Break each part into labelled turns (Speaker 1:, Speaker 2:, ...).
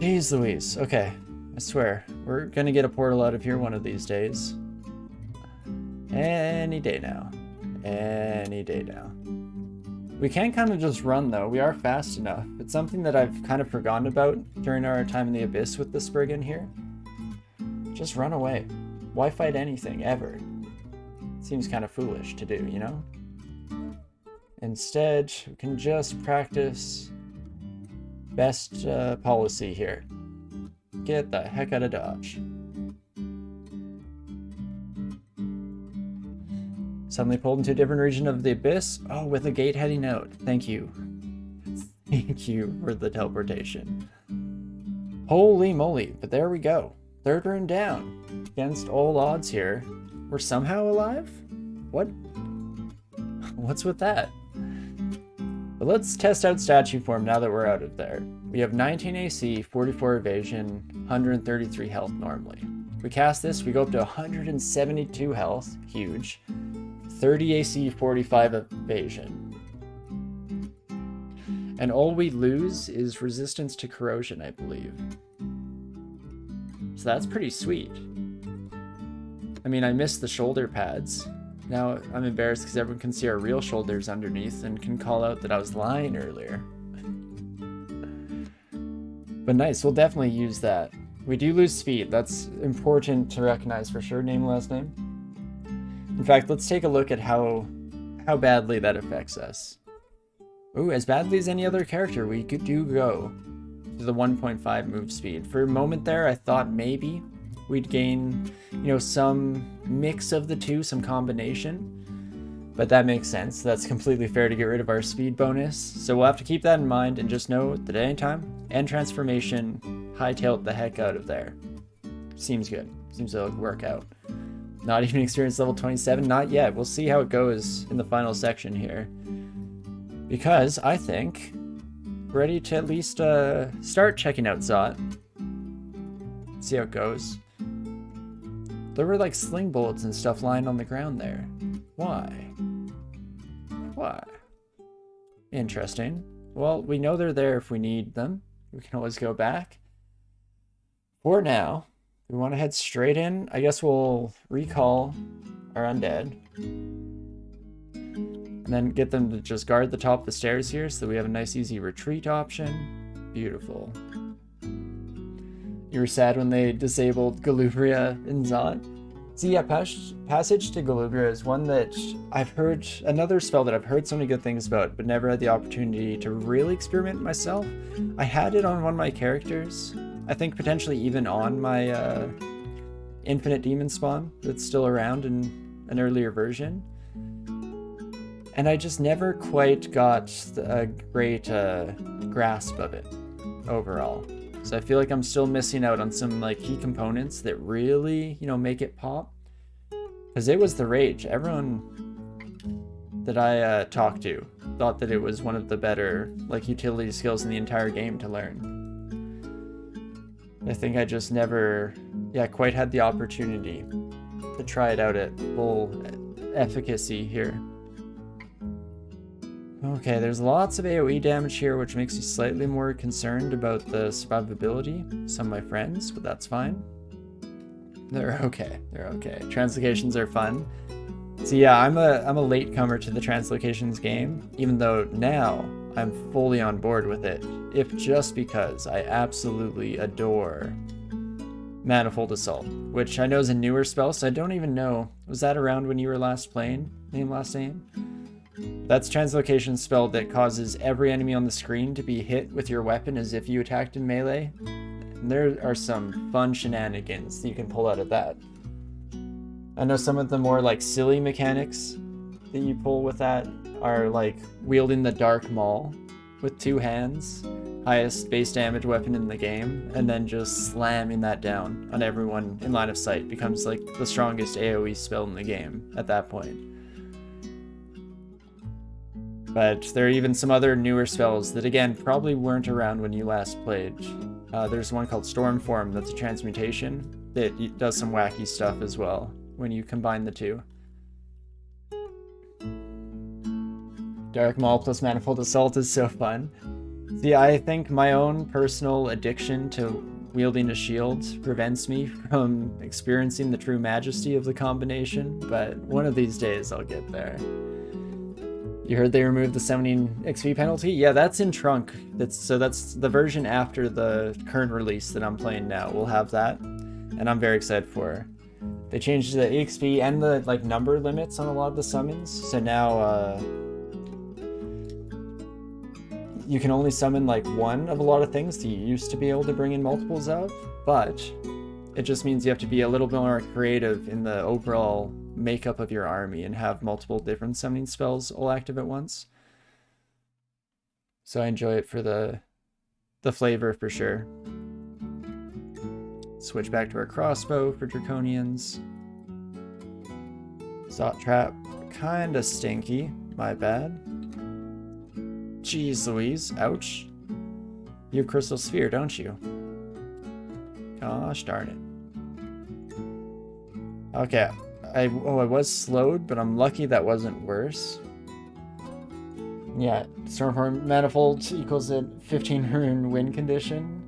Speaker 1: Jeez Louise. Okay, I swear. We're gonna get a portal out of here one of these days. Any day now. Any day now. We can kind of just run, though. We are fast enough. It's something that I've kind of forgotten about during our time in the Abyss with the Spriggan here. Just run away. Why fight anything, ever? Seems kind of foolish to do, you know? Instead, we can just practice best policy here. Get the heck out of Dodge. Suddenly pulled into a different region of the Abyss. Oh, with a gate heading out. Thank you. Thank you for the teleportation. Holy moly, but there we go. Third room down. Against all odds here. We're somehow alive? What? What's with that? But let's test out statue form now that we're out of there. We have 19 AC, 44 evasion, 133 health normally. We cast this, we go up to 172 health, huge. 30 AC, 45 evasion. And all we lose is resistance to corrosion, I believe. So that's pretty sweet. I mean, I missed the shoulder pads. Now I'm embarrassed because everyone can see our real shoulders underneath and can call out that I was lying earlier. But nice, we'll definitely use that. We do lose speed. That's important to recognize for sure. Name, last name. In fact, let's take a look at how badly that affects us. Ooh, as badly as any other character, we do go to the 1.5 move speed. For a moment there, I thought maybe we'd gain, you know, some mix of the two, some combination. But that makes sense. That's completely fair to get rid of our speed bonus. So we'll have to keep that in mind and just know that anytime and transformation, hightail the heck out of there. Seems good. Seems to work out. Not even experience level 27? Not yet. We'll see how it goes in the final section here. Because I think we're ready to at least start checking out Zot. See how it goes. There were like sling bullets and stuff lying on the ground there. Why? Why? Interesting. Well, we know they're there if we need them. We can always go back. For now, we want to head straight in. I guess we'll recall our undead. And then get them to just guard the top of the stairs here so that we have a nice easy retreat option. Beautiful. You were sad when they disabled Galubria in Zot? See, yeah, Passage to Galubria is one that I've heard, another spell that I've heard so many good things about, but never had the opportunity to really experiment myself. I had it on one of my characters. I think potentially even on my Infinite Demon Spawn that's still around in an earlier version. And I just never quite got a great grasp of it overall. So I feel like I'm still missing out on some like key components that really, you know, make it pop. Because it was the rage. Everyone that I talked to thought that it was one of the better like utility skills in the entire game to learn. I think I just never, quite had the opportunity to try it out at full efficacy here. Okay, there's lots of AoE damage here, which makes me slightly more concerned about the survivability. Some of my friends, but that's fine. They're okay. They're okay. Translocations are fun. So yeah, I'm a latecomer to the translocations game, even though now I'm fully on board with it. If just because I absolutely adore Manifold Assault, which I know is a newer spell, so I don't even know. Was that around when you were last playing? Name, last name? That's translocation spell that causes every enemy on the screen to be hit with your weapon as if you attacked in melee. And there are some fun shenanigans that you can pull out of that. I know some of the more like silly mechanics that you pull with that are like wielding the Dark Maul with 2 hands, highest base damage weapon in the game, and then just slamming that down on everyone in line of sight becomes like the strongest AoE spell in the game at that point. But there are even some other newer spells that, again, probably weren't around when you last played. There's one called Stormform that's a transmutation that does some wacky stuff as well when you combine the two. Dark Maul plus Manifold Assault is so fun. See, I think my own personal addiction to wielding a shield prevents me from experiencing the true majesty of the combination, but one of these days I'll get there. You heard they removed the summoning XP penalty? Yeah, that's in Trunk. That's the version after the current release that I'm playing now. We'll have that, and I'm very excited for. They changed the XP and the like number limits on a lot of the summons, so now you can only summon like one of a lot of things that you used to be able to bring in multiples of, but it just means you have to be a little bit more creative in the overall makeup of your army and have multiple different summoning spells all active at once. So I enjoy it for the flavor for sure. Switch back to our crossbow for Draconians. Zot trap, kinda stinky, my bad. Jeez Louise, ouch. You have Crystal Sphere, don't you? Gosh darn it. Okay, I was slowed, but I'm lucky that wasn't worse. Yeah, Stormhorn Manifold equals a 15 rune win condition.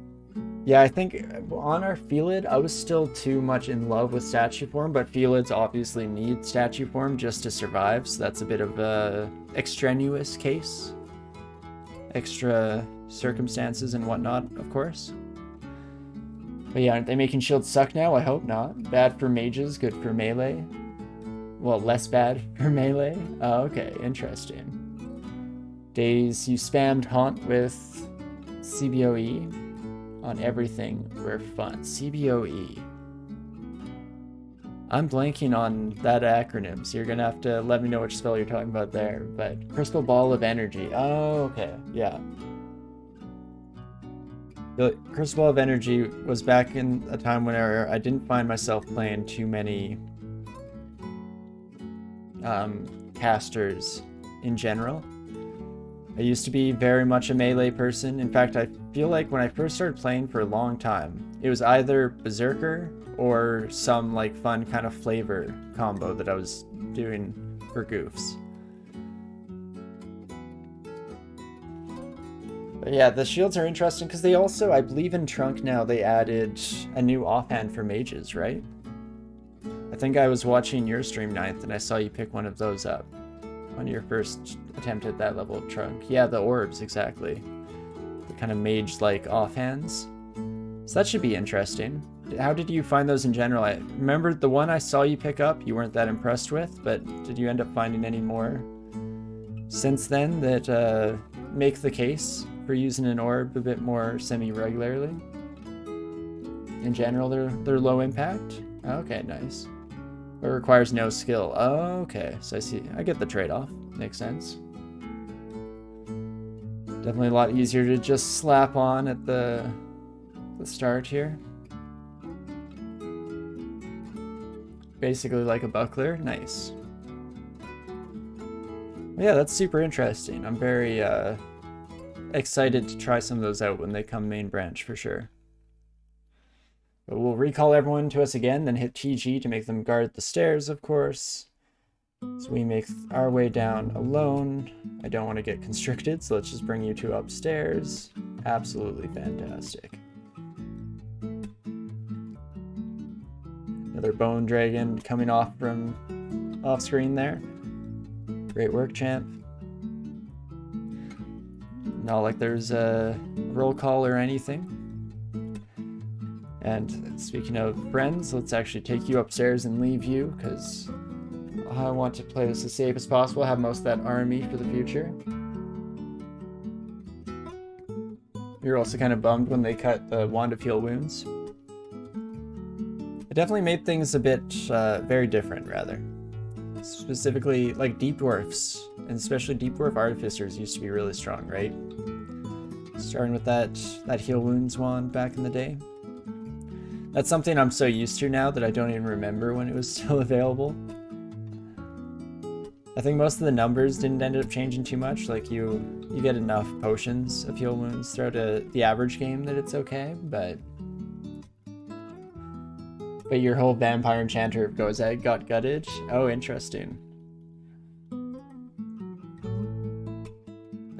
Speaker 1: Yeah, I think on our Felid, I was still too much in love with statue form, but Felids obviously need statue form just to survive, so that's a bit of a extraneous case. Extra circumstances and whatnot, of course. But yeah, aren't they making shields suck now? I hope not. Bad for mages, good for melee. Well, less bad for melee? Oh, okay, interesting. Days you spammed Haunt with CBOE on everything for fun. CBOE. I'm blanking on that acronym, so you're gonna have to let me know which spell you're talking about there. But Crystal Ball of Energy. Oh, okay, yeah. The Crystal Ball of Energy was back in a time when I didn't find myself playing too many casters in general. I used to be very much a melee person. In fact, I feel like when I first started playing for a long time, it was either Berserker or some like fun kind of flavor combo that I was doing for goofs. But yeah, the shields are interesting because they also, I believe in Trunk now, they added a new offhand for mages, right? I think I was watching your stream, Ninth, and I saw you pick one of those up on your first attempt at that level of Trunk. Yeah, the orbs, exactly. The kind of mage-like offhands. So that should be interesting. How did you find those in general? I remember the one I saw you pick up, you weren't that impressed with, but did you end up finding any more since then that make the case for using an orb a bit more semi-regularly? In general, they're low impact? Okay, nice. It requires no skill. Oh, okay, so I see. I get the trade-off. Makes sense. Definitely a lot easier to just slap on at the start here. Basically like a buckler. Nice. Yeah, that's super interesting. I'm very excited to try some of those out when they come main branch for sure. But we'll recall everyone to us again, then hit TG to make them guard the stairs, of course. So we make our way down alone. I don't want to get constricted, so let's just bring you two upstairs. Absolutely fantastic. Another bone dragon coming off from off screen there. Great work, champ. Not like there's a roll call or anything. And speaking of friends, let's actually take you upstairs and leave you, because I want to play this as safe as possible, have most of that army for the future. You're also kind of bummed when they cut the Wand of Heal Wounds. It definitely made things a bit very different, rather. Specifically, like Deep Dwarfs, and especially Deep Dwarf Artificers used to be really strong, right? Starting with that Heal Wounds wand back in the day. That's something I'm so used to now that I don't even remember when it was still available. I think most of the numbers didn't end up changing too much. Like you get enough potions of Heal Wounds throughout the average game that it's okay, but your whole Vampire Enchanter goes at got gutted. Oh, interesting.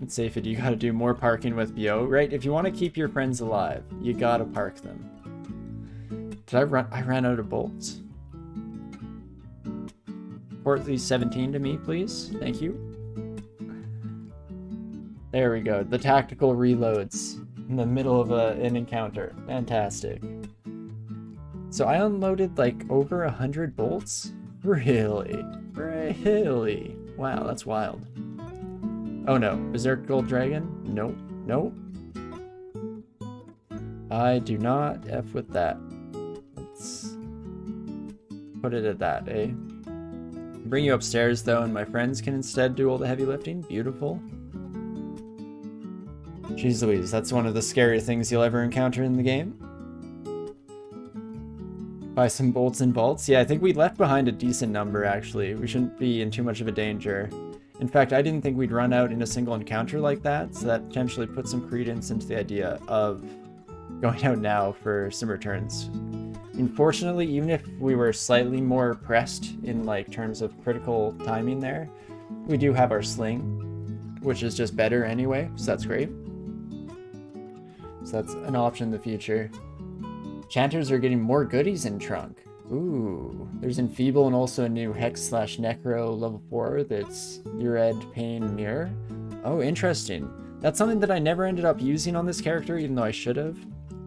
Speaker 1: And Safid, you gotta do more parking with BO, right? If you want to keep your friends alive, you gotta park them. Did I ran out of bolts. Port these 17 to me, please. Thank you. There we go. The tactical reloads in the middle of an encounter. Fantastic. So I unloaded like over 100 bolts? Really? Really? Wow, that's wild. Oh no. Berserk Gold Dragon? Nope. Nope. I do not F with that. Let's put it at that, eh? Bring you upstairs though, and my friends can instead do all the heavy lifting. Beautiful. Jeez Louise, that's one of the scarier things you'll ever encounter in the game. Buy some bolts and vaults. Yeah, I think we left behind a decent number, actually. We shouldn't be in too much of a danger. In fact, I didn't think we'd run out in a single encounter like that, so that potentially puts some credence into the idea of going out now for some returns. Unfortunately, even if we were slightly more pressed in like terms of critical timing there, we do have our sling, which is just better anyway, so that's great. So that's an option in the future. Chanters are getting more goodies in Trunk. Ooh, there's Enfeeble and also a new Hex/Necro level 4 that's Ured, Pain, Mirror. Oh, interesting. That's something that I never ended up using on this character, even though I should have.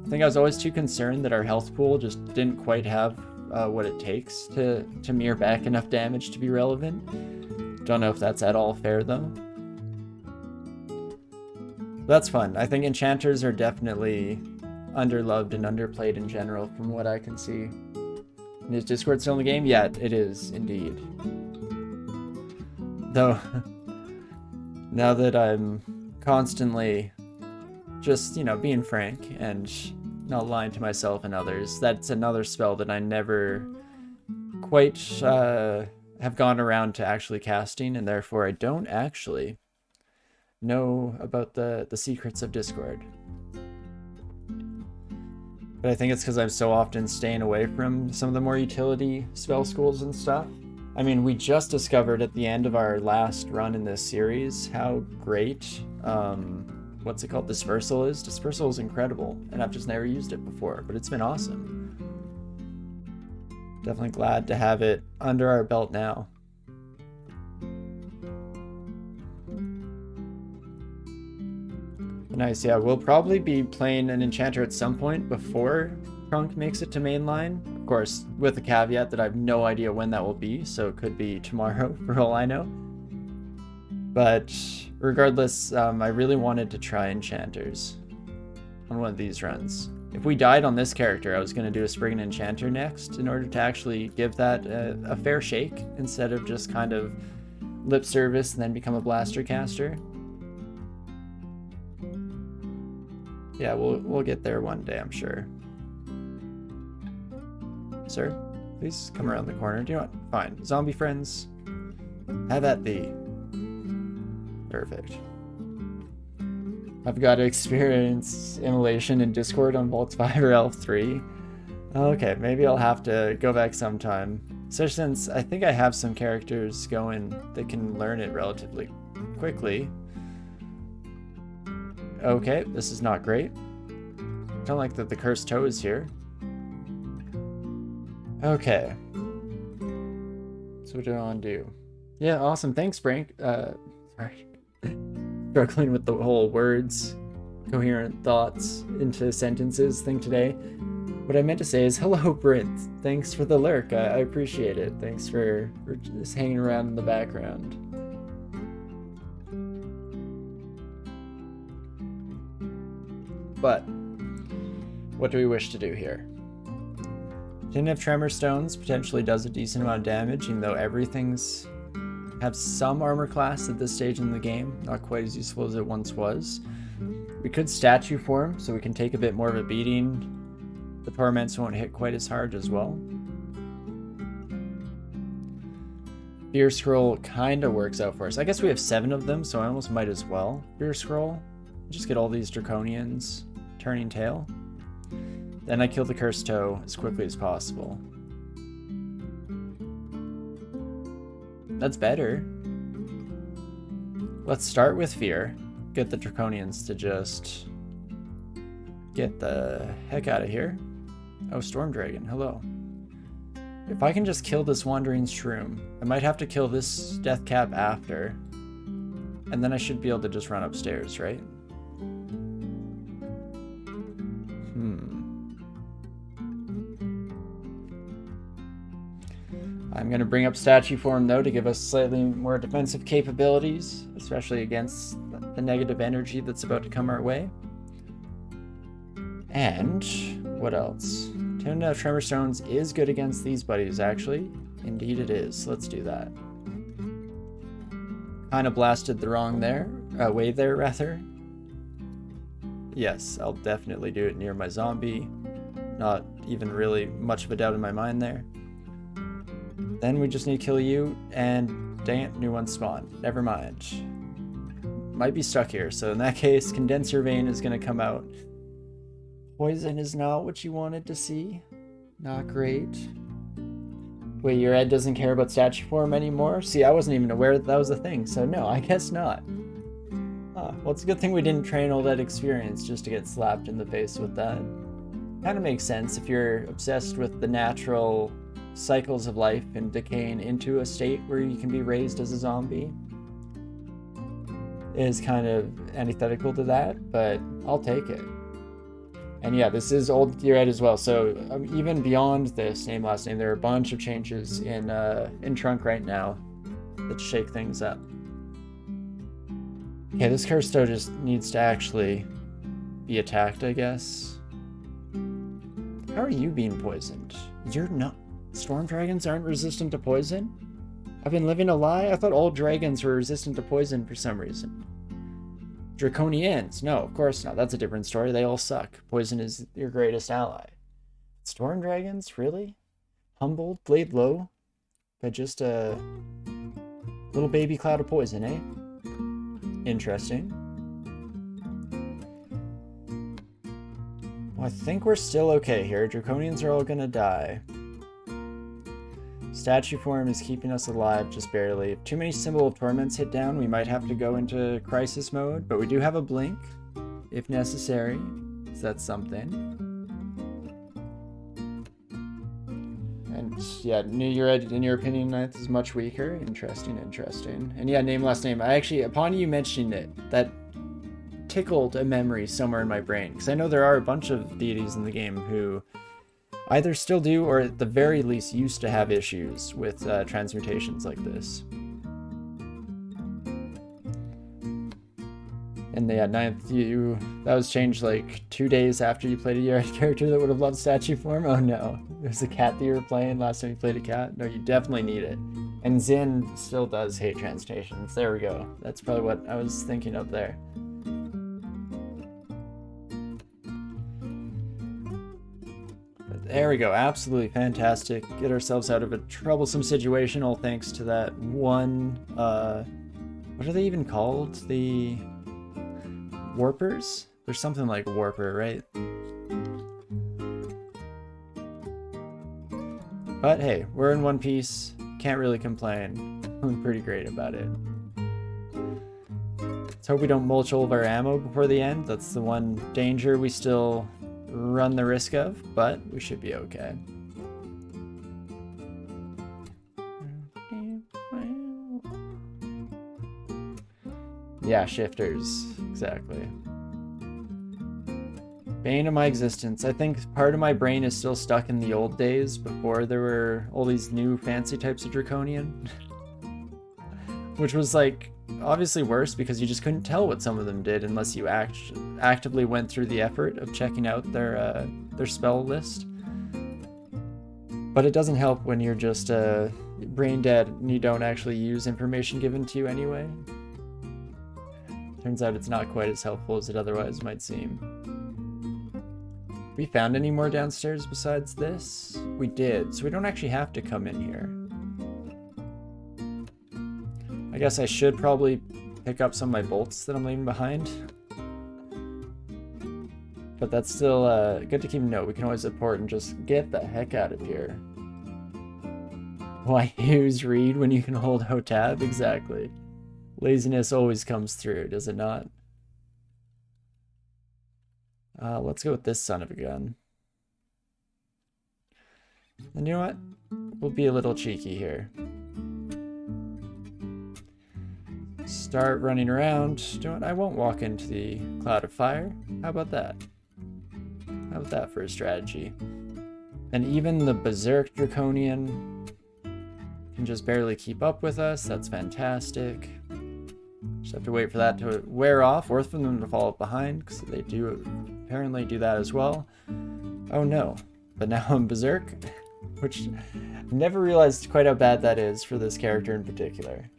Speaker 1: I think I was always too concerned that our health pool just didn't quite have what it takes to mirror back enough damage to be relevant. Don't know if that's at all fair, though. That's fun. I think enchanters are definitely underloved and underplayed in general from what I can see. And is Discord still in the game? Yeah, it is indeed. Though, now that I'm constantly just, you know, being frank and not lying to myself and others, that's another spell that I never quite have gone around to actually casting, and therefore I don't actually know about the secrets of Discord. But I think it's because I'm so often staying away from some of the more utility spell schools and stuff. I mean, we just discovered at the end of our last run in this series how great, what's it called, Dispersal is. Dispersal is incredible, and I've just never used it before, but it's been awesome. Definitely glad to have it under our belt now. Nice, yeah, we'll probably be playing an enchanter at some point before Trunk makes it to mainline. Of course, with the caveat that I have no idea when that will be, so it could be tomorrow for all I know. But regardless, I really wanted to try enchanters on one of these runs. If we died on this character, I was going to do a Spriggan enchanter next in order to actually give that a fair shake instead of just kind of lip service and then become a blaster caster. Yeah, we'll get there one day, I'm sure. Sir, please come around the corner. Do you know what? Fine. Zombie friends, have at thee. Perfect. I've got to experience immolation in Discord on Vault 5 or Elf 3. Okay, maybe I'll have to go back sometime. Especially since I think I have some characters going that can learn it relatively quickly. Okay, this is not great. Don't like that the cursed toe is here. Okay. So what do I want to do? Yeah, awesome. Thanks, Brink. Sorry. Struggling with the whole words, coherent thoughts into sentences thing today. What I meant to say is, hello, Brent. Thanks for the lurk. I appreciate it. Thanks for just hanging around in the background. But what do we wish to do here? Didn't have Tremor Stones, potentially does a decent amount of damage, even though everything's have some armor class at this stage in the game, not quite as useful as it once was. We could statue form, so we can take a bit more of a beating. The torments won't hit quite as hard as well. Fear Scroll kind of works out for us. I guess we have 7 of them, so I almost might as well. Fear Scroll. Just get all these Draconians. Turning Tail. Then I kill the Cursed Toe as quickly as possible. That's better. Let's start with Fear. get the Draconians to just get the heck out of here. Oh, Storm Dragon, hello. If I can just kill this Wandering Shroom, I might have to kill this Death Cap after. And then I should be able to just run upstairs, right? I'm going to bring up statue form though to give us slightly more defensive capabilities, especially against the negative energy that's about to come our way. And what else? Tuned out Tremor Stones is good against these buddies, actually. Indeed it is. Let's do that. Kind of blasted the wrong way there, rather. Yes, I'll definitely do it near my zombie. Not even really much of a doubt in my mind there. Then we just need to kill you, and dang it, new one spawned. Never mind. Might be stuck here, so in that case, Condenser Vein is going to come out. Poison is not what you wanted to see. Not great. Wait, your Ed doesn't care about statue form anymore? See, I wasn't even aware that was a thing, so no, I guess not. Well, it's a good thing we didn't train all that experience just to get slapped in the face with that. Kind of makes sense if you're obsessed with the natural cycles of life and decaying into a state where you can be raised as a zombie. It is kind of antithetical to that, but I'll take it. And yeah, this is old Gear Ed as well, so even beyond this name, last name, there are a bunch of changes in Trunk right now that shake things up. Okay, this Cursto just needs to actually be attacked, I guess. How are you being poisoned? You're not... Storm dragons aren't resistant to poison? I've been living a lie? I thought all dragons were resistant to poison for some reason. Draconians? No, of course not. That's a different story. They all suck. Poison is your greatest ally. Storm dragons? Really? Humbled? Laid low? By just a little baby cloud of poison, eh? Interesting. Well, I think we're still okay here. Draconians are all gonna die. Statue form is keeping us alive just barely. If too many Symbol of Torments hit down, we might have to go into crisis mode, but we do have a blink, if necessary, so that's something. And yeah, New Year, in your opinion, Ninth is much weaker. Interesting. And yeah, name, last name. I actually, upon you mentioning it, that tickled a memory somewhere in my brain, because I know there are a bunch of deities in the game who either still do, or at the very least used to have issues with transmutations like this. And yeah, Ninth, that was changed like 2 days after you played a Year character that would have loved statue form? Oh no, there's a cat that you were playing last time you played a cat? No, you definitely need it. And Zin still does hate transmutations. There we go. That's probably what I was thinking of there. There we go, absolutely fantastic. Get ourselves out of a troublesome situation, all thanks to that one, what are they even called? The Warpers? There's something like Warper, right? But hey, we're in one piece, can't really complain. I'm pretty great about it. Let's hope we don't mulch all of our ammo before the end. That's the one danger we still run the risk of, but we should be okay. Yeah, shifters, exactly. Bane of my existence. I think part of my brain is still stuck in the old days before there were all these new fancy types of Draconian. Which was like obviously worse because you just couldn't tell what some of them did unless you actively went through the effort of checking out their spell list. But it doesn't help when you're just brain dead and you don't actually use information given to you anyway. Turns out it's not quite as helpful as it otherwise might seem. We found any more downstairs besides this? We did, so we don't actually have to come in here. I guess I should probably pick up some of my bolts that I'm leaving behind. But that's still good to keep a note. We can always report and just get the heck out of here. Why use read when you can hold HOTAB? Exactly. Laziness always comes through, does it not? Let's go with this son of a gun. And you know what? We'll be a little cheeky here. Start running around. You know what? I won't walk into the cloud of fire. How about that? How about that for a strategy? And even the Berserk Draconian can just barely keep up with us. That's fantastic. Just have to wait for that to wear off, or for them to fall behind, because they do apparently do that as well. Oh no. But now I'm Berserk, which I've never realized quite how bad that is for this character in particular.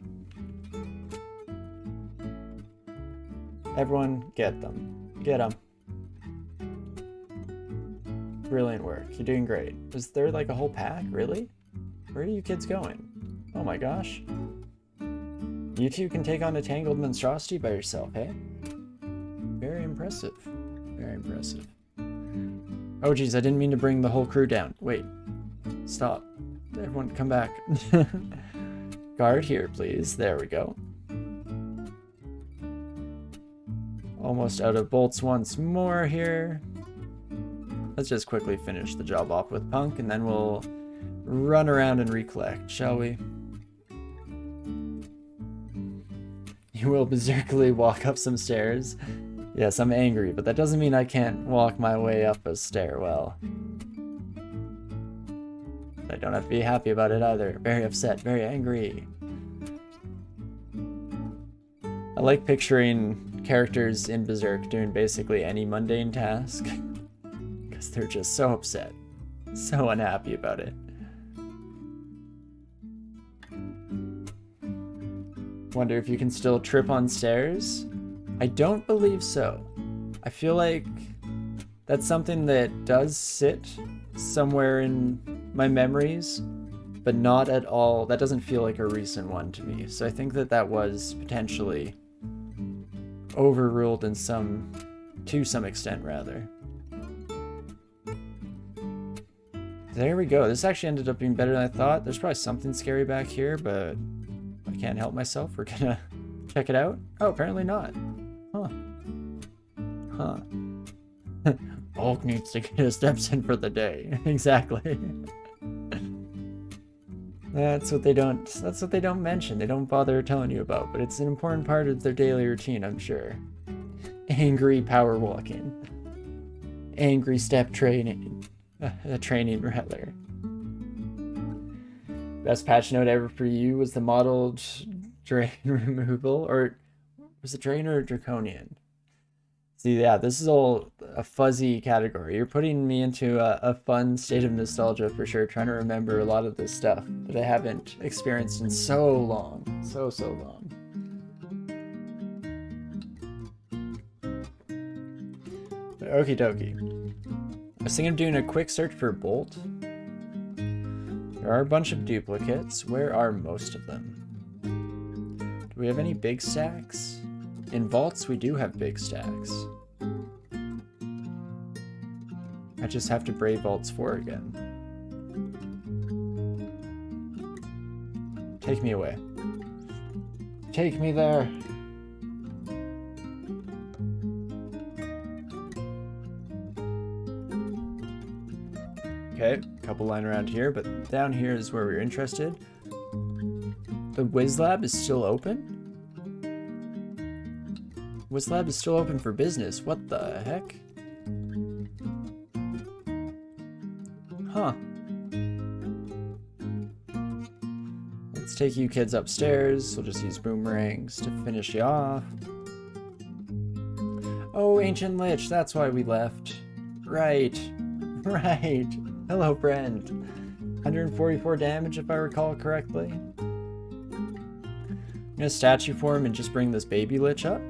Speaker 1: Everyone, get them. Get them. Brilliant work. You're doing great. Was there like a whole pack? Really? Where are you kids going? Oh my gosh. You two can take on a tangled monstrosity by yourself, hey? Very impressive. Very impressive. Oh geez, I didn't mean to bring the whole crew down. Wait. Stop. Everyone come back. Guard here, please. There we go. Almost out of bolts once more here. Let's just quickly finish the job off with Punk, and then we'll run around and recollect, shall we? You will berserkly walk up some stairs. Yes, I'm angry, but that doesn't mean I can't walk my way up a stairwell. I don't have to be happy about it either. Very upset, very angry. I like picturing characters in Berserk doing basically any mundane task. Because they're just so upset. So unhappy about it. Wonder if you can still trip on stairs? I don't believe so. I feel like that's something that does sit somewhere in my memories, but not at all. That doesn't feel like a recent one to me. So I think that that was potentially overruled to some extent rather. There we go. This actually ended up being better than I thought. There's probably something scary back here, but I can't help myself. We're gonna check it out. Oh, apparently not. Huh. Huh. Bulk needs to get his steps in for the day. Exactly. That's what they don't mention. They don't bother telling you about, but it's an important part of their daily routine, I'm sure. Angry power walking. Angry step training. Training rather. Best patch note ever for you was the modeled drain removal, or was it drain or draconian? See, yeah, this is all a fuzzy category. You're putting me into a fun state of nostalgia for sure, trying to remember a lot of this stuff that I haven't experienced in so long. So long. But okie dokie. I was thinking of doing a quick search for Bolt. There are a bunch of duplicates. Where are most of them? Do we have any big stacks? In vaults, we do have big stacks. I just have to brave vaults 4 again. Take me away. Take me there. Okay, a couple lying around here, but down here is where we're interested. The Wiz Lab is still open? Wiz Lab is still open for business. What the heck? Huh. Let's take you kids upstairs. We'll just use boomerangs to finish you off. Oh, Ancient Lich, that's why we left. Right. Right. Hello, friend. 144 damage, if I recall correctly. I'm gonna statue form and just bring this baby Lich up.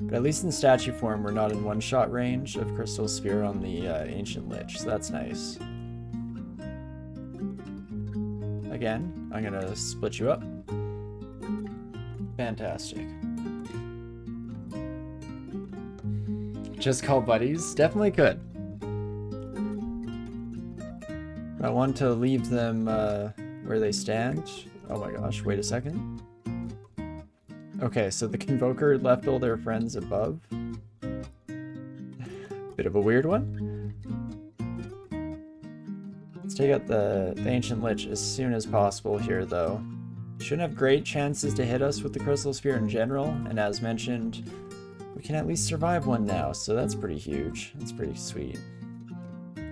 Speaker 1: But at least in statue form, we're not in one-shot range of Crystal Sphere on the Ancient Lich, so that's nice. Again, I'm gonna split you up. Fantastic. Just call buddies? Definitely could. I want to leave them where they stand. Oh my gosh, wait a second. Okay, so the Convoker left all their friends above. Bit of a weird one. Let's take out the Ancient Lich as soon as possible here, though. Shouldn't have great chances to hit us with the Crystal Sphere in general, and as mentioned, we can at least survive one now, so that's pretty huge. That's pretty sweet.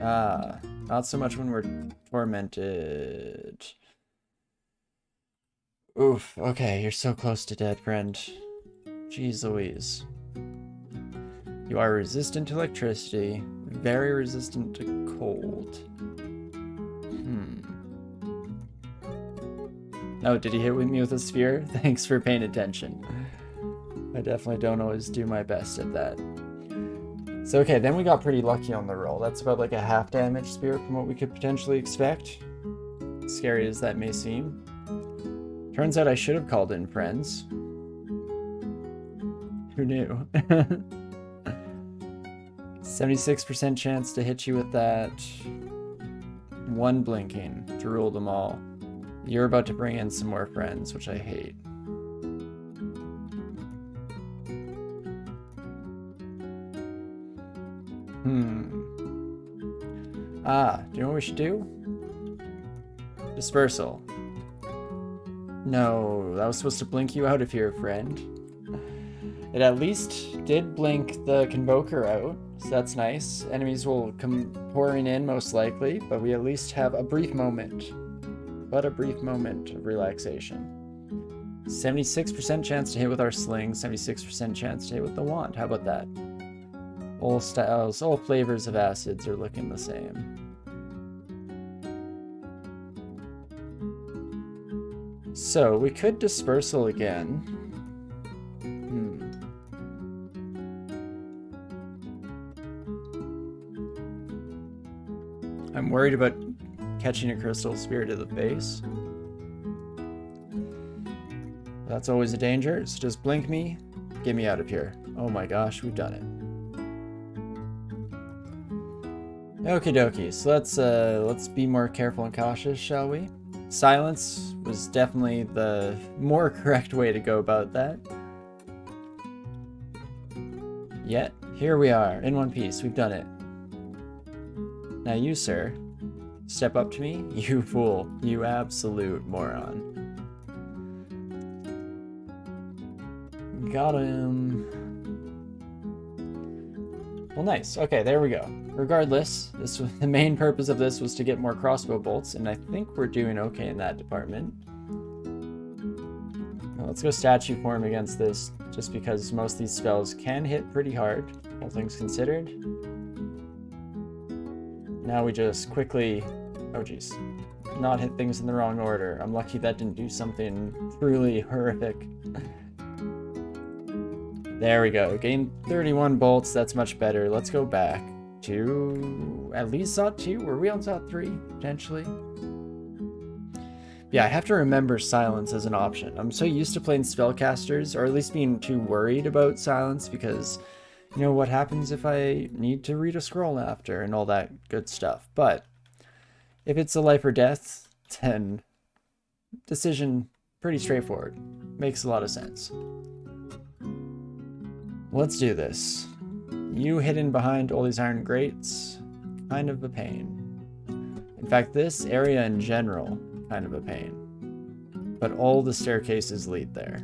Speaker 1: Ah, not so much when we're tormented. Oof, okay, you're so close to dead, friend. Jeez Louise. You are resistant to electricity, very resistant to cold. Oh, did he hit me with a sphere? Thanks for paying attention. I definitely don't always do my best at that. So okay, then we got pretty lucky on the roll. That's about like a half damage spear from what we could potentially expect. Scary as that may seem. Turns out I should have called in friends. Who knew? 76% chance to hit you with that. One blinking to rule them all. You're about to bring in some more friends, which I hate. Ah, do you know what we should do? Dispersal. No, that was supposed to blink you out if you're a friend. It at least did blink the Convoker out, so that's nice. Enemies will come pouring in most likely, but we at least have a brief moment. But a brief moment of relaxation. 76% chance to hit with our sling, 76% chance to hit with the wand. How about that? All styles, all flavors of acids are looking the same. So, we could dispersal again. I'm worried about catching a Crystal Spear to the face. That's always a danger, so just blink me, get me out of here. Oh my gosh, we've done it. Okie dokie, so let's be more careful and cautious, shall we? Silence was definitely the more correct way to go about that. Yet, here we are, in one piece, we've done it. Now you, sir, step up to me, you fool, you absolute moron. Got him. Well, nice. Okay, there we go. Regardless, this was, the main purpose of this was to get more crossbow bolts, and I think we're doing okay in that department. Now, let's go statue form against this, just because most of these spells can hit pretty hard, all things considered. Now we just quickly, oh geez, not hit things in the wrong order. I'm lucky that didn't do something truly horrific. There we go, gain 31 bolts, that's much better. Let's go back to at least Zot 2, were we on Zot 3, potentially? Yeah, I have to remember silence as an option. I'm so used to playing spellcasters, or at least being too worried about silence, because you know what happens if I need to read a scroll after and all that good stuff. But if it's a life or death, then decision pretty straightforward. Makes a lot of sense. Let's do this. You hidden behind all these iron grates, kind of a pain. In fact, this area in general, kind of a pain. But all the staircases lead there.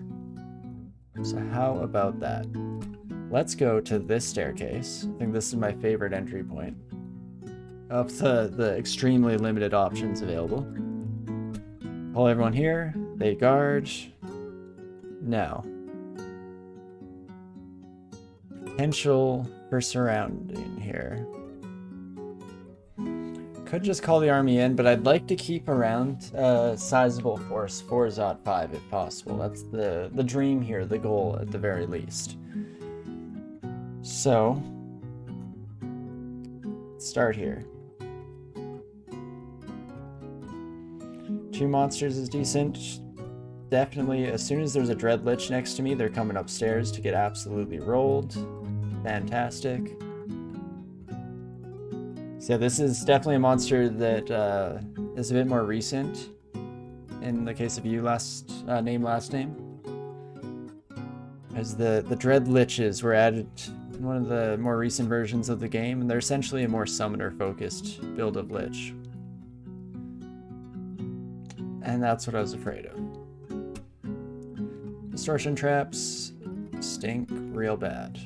Speaker 1: So how about that? Let's go to this staircase. I think this is my favorite entry point of the extremely limited options available. Call everyone here. They guard. Now. Potential for surrounding here. Could just call the army in, but I'd like to keep around a sizable force for Zot 5 if possible. That's the dream here, the goal at the very least. So, let's start here. 2 monsters is decent. Definitely, as soon as there's a Dread Lich next to me, they're coming upstairs to get absolutely rolled. Fantastic. So this is definitely a monster that is a bit more recent. In the case of you, last name. As the Dread Liches were added one of the more recent versions of the game, and they're essentially a more summoner-focused build of Lich. And that's what I was afraid of. Distortion traps stink real bad.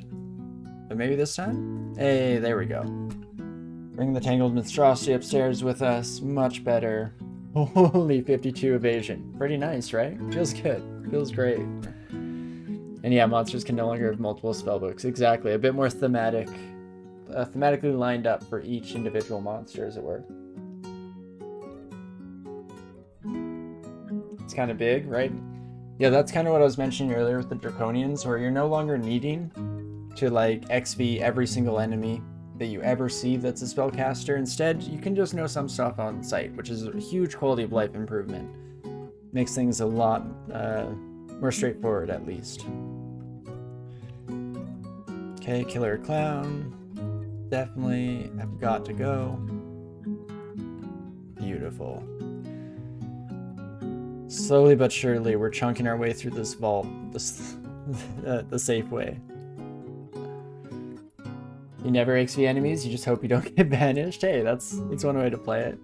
Speaker 1: But maybe this time? Hey, there we go. Bring the Tangled Monstrosity upstairs with us. Much better. Holy 52 evasion. Pretty nice, right? Feels good. Feels great. And yeah, monsters can no longer have multiple spellbooks. Exactly. A bit more thematic. Thematically lined up for each individual monster, as it were. It's kind of big, right? Yeah, that's kind of what I was mentioning earlier with the Draconians, where you're no longer needing to like XP every single enemy that you ever see that's a spellcaster. Instead, you can just know some stuff on site, which is a huge quality of life improvement. Makes things a lot more straightforward, at least. Okay, Killer Clown. Definitely have got to go. Beautiful. Slowly but surely, we're chunking our way through this vault the safe way. You never XP enemies, you just hope you don't get banished. Hey, that's one way to play it.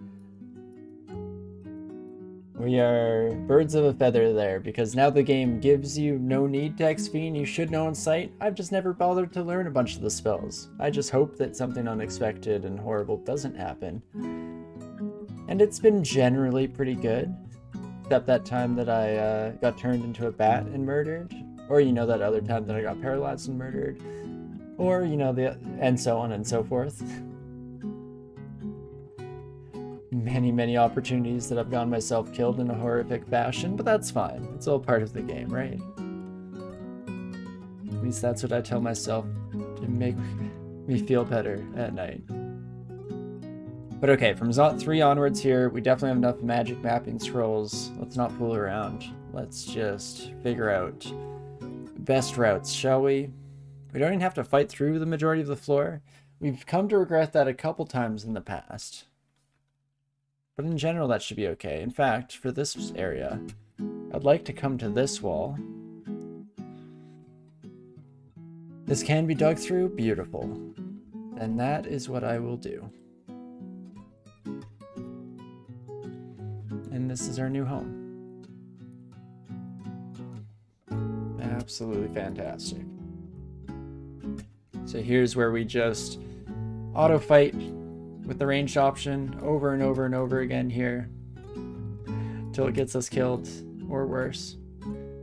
Speaker 1: We are birds of a feather there, because now the game gives you no need to XP and you should know on sight. I've just never bothered to learn a bunch of the spells. I just hope that something unexpected and horrible doesn't happen. And it's been generally pretty good. Except that time that I got turned into a bat and murdered. Or, you know, that other time that I got paralyzed and murdered. Or, you know, and so on and so forth. Many, many opportunities that I've gotten myself killed in a horrific fashion, but that's fine. It's all part of the game, right? At least that's what I tell myself to make me feel better at night. But okay, from Zot 3 onwards here, we definitely have enough magic mapping scrolls. Let's not fool around. Let's just figure out best routes, shall we? We don't even have to fight through the majority of the floor. We've come to regret that a couple times in the past. But in general, that should be okay. In fact, for this area, I'd like to come to this wall. This can be dug through? Beautiful. And that is what I will do. And this is our new home. Absolutely fantastic. So here's where we just auto fight with the ranged option over and over and over again here until it gets us killed or worse.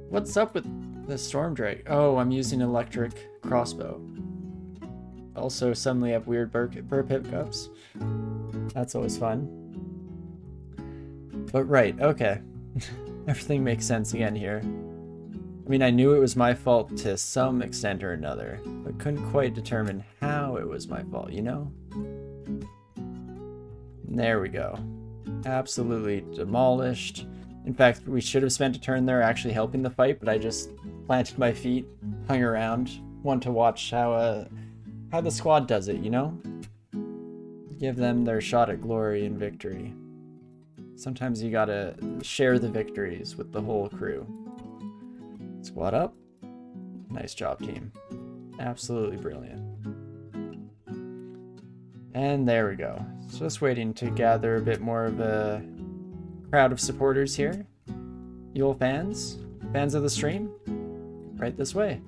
Speaker 1: What's up with the storm drake? Oh, I'm using electric crossbow. Also suddenly have weird burp hiccups. That's always fun. But right, okay. Everything makes sense again here. I mean, I knew it was my fault to some extent or another, but couldn't quite determine how it was my fault, you know? There we go. Absolutely demolished. In fact, we should have spent a turn there actually helping the fight, but I just planted my feet, hung around, wanted to watch how the squad does it, you know? Give them their shot at glory and victory. Sometimes you gotta share the victories with the whole crew. Squad up. Nice job, team. Absolutely brilliant. And there we go. Just waiting to gather a bit more of a crowd of supporters here. You all fans? Fans of the stream? Right this way.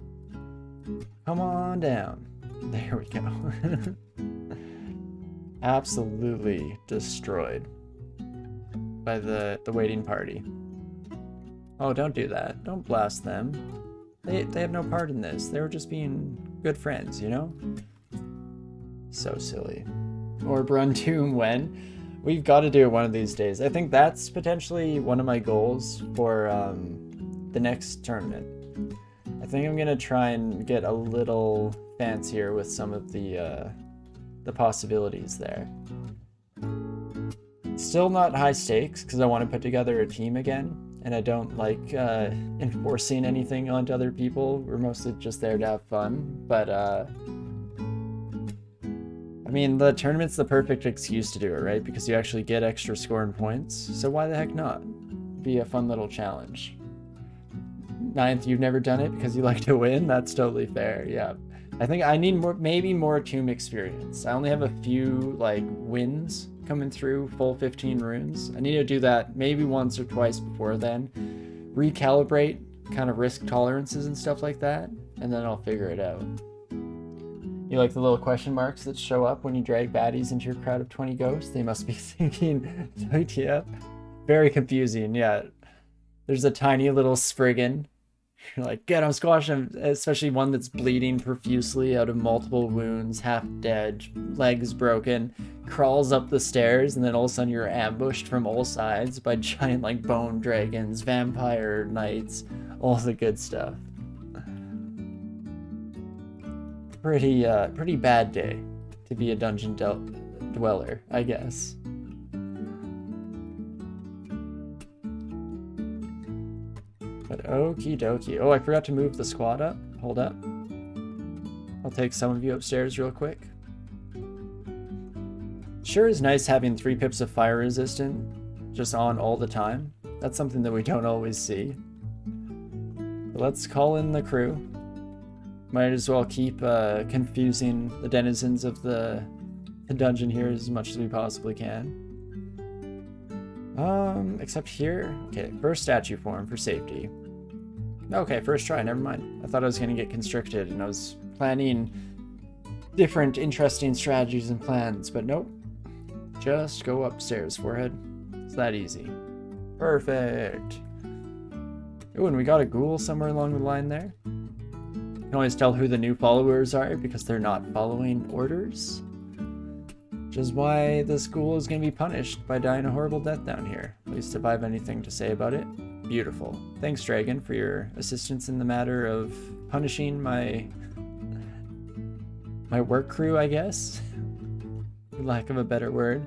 Speaker 1: Come on down. There we go. Absolutely destroyed by the waiting party. Oh, don't do that. Don't blast them. They have no part in this. They were just being good friends, you know? So silly. Orb Run Tomb when? We've got to do it one of these days. I think that's potentially one of my goals for the next tournament. I think I'm going to try and get a little fancier with some of the possibilities there. Still not high stakes, because I want to put together a team again. And I don't like enforcing anything onto other people. We're mostly just there to have fun. But, I mean, the tournament's the perfect excuse to do it, right? Because you actually get extra score and points. So why the heck not? Be a fun little challenge. Ninth, you've never done it because you like to win? That's totally fair, yeah. I think I need more, maybe more tomb experience. I only have a few like wins coming through full 15 runes. I need to do that maybe once or twice before then. Recalibrate kind of risk tolerances and stuff like that, and then I'll figure it out. You like the little question marks that show up when you drag baddies into your crowd of 20 ghosts? They must be thinking, yeah, very confusing, yeah. There's a tiny little Spriggan. You're like, get him, squash him, especially one that's bleeding profusely out of multiple wounds, half dead, legs broken, crawls up the stairs, and then all of a sudden you're ambushed from all sides by giant like bone dragons, vampire knights, all the good stuff. Pretty bad day to be a dungeon dweller, I guess. But okie dokie. Oh, I forgot to move the squad up. Hold up. I'll take some of you upstairs real quick. Sure is nice having 3 pips of fire resistant just on all the time. That's something that we don't always see. But let's call in the crew. Might as well keep confusing the denizens of the dungeon here as much as we possibly can. Except here. Okay, first statue form for safety. Okay, first try, never mind. I thought I was gonna get constricted and I was planning different interesting strategies and plans, but nope. Just go upstairs, forehead. It's that easy. Perfect. Ooh, and we got a ghoul somewhere along the line there. You can always tell who the new followers are because they're not following orders. Which is why this ghoul is going to be punished by dying a horrible death down here. At least if I have anything to say about it. Beautiful. Thanks, Dragon, for your assistance in the matter of punishing my work crew, I guess. For lack of a better word.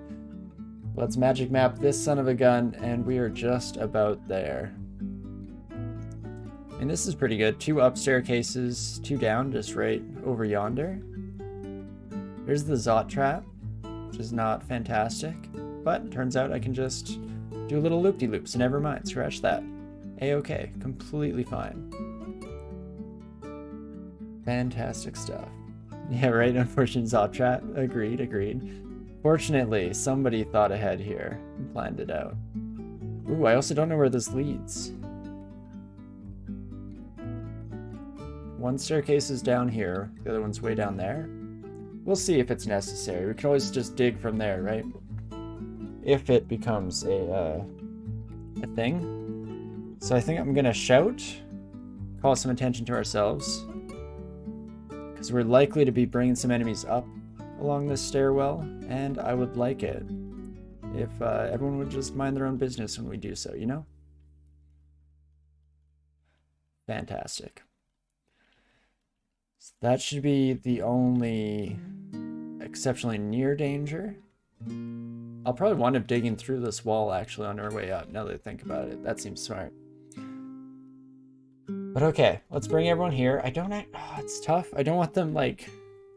Speaker 1: Let's magic map this son of a gun, and we are just about there. And this is pretty good. 2 up staircases, 2 down, just right over yonder. There's the Zot trap, which is not fantastic, but turns out I can just do a little loop-de-loops. Never mind, scratch that. A-okay, completely fine. Fantastic stuff. Yeah, right, unfortunate Zot trap. Agreed. Fortunately, somebody thought ahead here and planned it out. Ooh, I also don't know where this leads. 1 staircase is down here, the other one's way down there. We'll see if it's necessary. We can always just dig from there, right? If it becomes a thing. So I think I'm gonna shout, call some attention to ourselves, because we're likely to be bringing some enemies up along this stairwell, and I would like it if everyone would just mind their own business when we do so, you know? Fantastic. So that should be the only exceptionally near danger. I'll probably wind up digging through this wall actually on our way up, now that I think about it. That seems smart. But okay, let's bring everyone here. It's tough. I don't want them like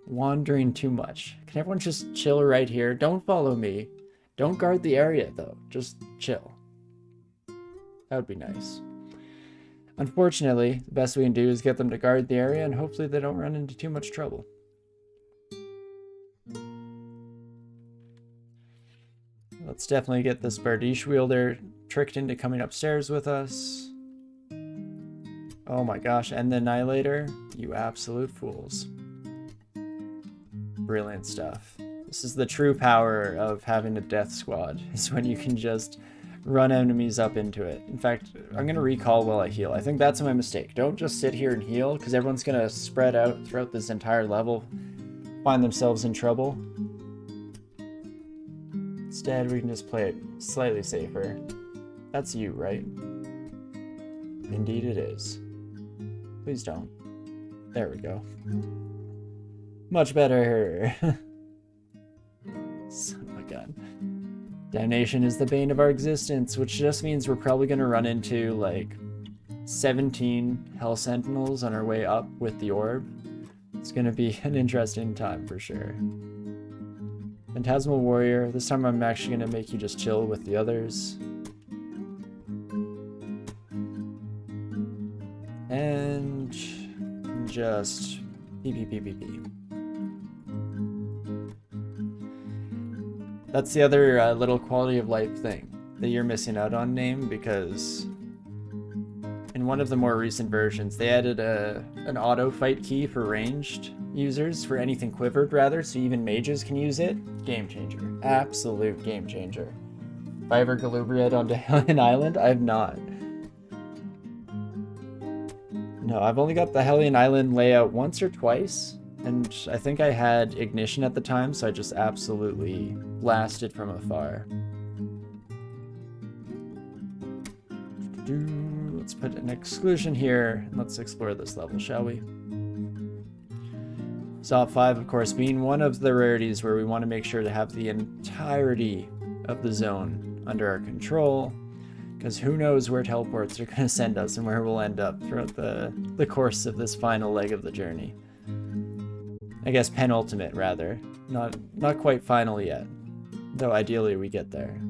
Speaker 1: wandering too much. Can everyone just chill right here? Don't follow me. Don't guard the area though. Just chill. That would be nice. Unfortunately, the best we can do is get them to guard the area and hopefully they don't run into too much trouble. Let's definitely get this Bardiche wielder tricked into coming upstairs with us. Oh my gosh, and the Annihilator, you absolute fools. Brilliant stuff. This is the true power of having a death squad, is when you can just run enemies up into it. In fact, I'm going to recall while I heal. I think that's my mistake. Don't just sit here and heal, because everyone's going to spread out throughout this entire level, find themselves in trouble. Instead, we can just play it slightly safer. That's you, right? Indeed it is. Please don't. There we go. Much better. Son of a gun. Damnation is the bane of our existence, which just means we're probably going to run into like 17 Hell Sentinels on our way up with the orb. It's going to be an interesting time for sure. Phantasmal Warrior, this time I'm actually going to make you just chill with the others. And just PPPPP. That's the other little quality of life thing that you're missing out on, Name, because in one of the more recent versions, they added an auto fight key for ranged users, for anything quivered rather, so even mages can use it. Game changer. Absolute game changer. Have I ever Galubriad onto Hellion Island? I have not. No, I've only got the Hellion Island layout once or twice, and I think I had Ignition at the time, so I just absolutely blasted from afar. Let's put an exclusion here, and let's explore this level, shall we? Zot 5, of course, being one of the rarities where we want to make sure to have the entirety of the zone under our control, because who knows where teleports are going to send us and where we'll end up throughout the course of this final leg of the journey. I guess penultimate, rather. Not quite final yet, though ideally we get there.